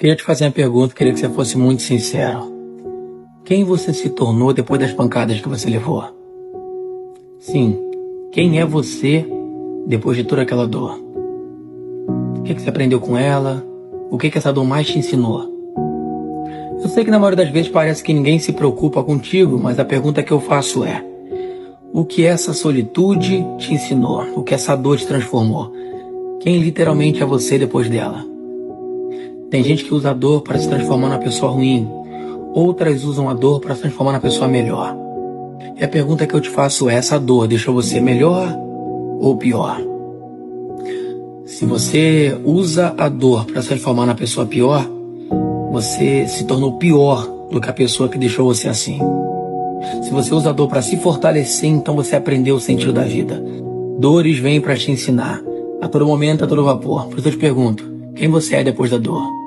Queria te fazer uma pergunta, queria que você fosse muito sincero. Quem você se tornou depois das pancadas que você levou? Sim, quem é você depois de toda aquela dor? O que você aprendeu com ela? O que essa dor mais te ensinou? Eu sei que na maioria das vezes parece que ninguém se preocupa contigo, mas a pergunta que eu faço é: o que essa solitude te ensinou? O que essa dor te transformou? Quem literalmente é você depois dela? Tem gente que usa a dor para se transformar numa pessoa ruim. Outras usam a dor para se transformar na pessoa melhor. E a pergunta que eu te faço é: essa dor deixou você melhor ou pior? Se você usa a dor para se transformar na pessoa pior, você se tornou pior do que a pessoa que deixou você assim. Se você usa a dor para se fortalecer, então você aprendeu o sentido da vida. Dores vêm para te ensinar. A todo momento, a todo vapor. Por isso eu te pergunto: quem você é depois da dor?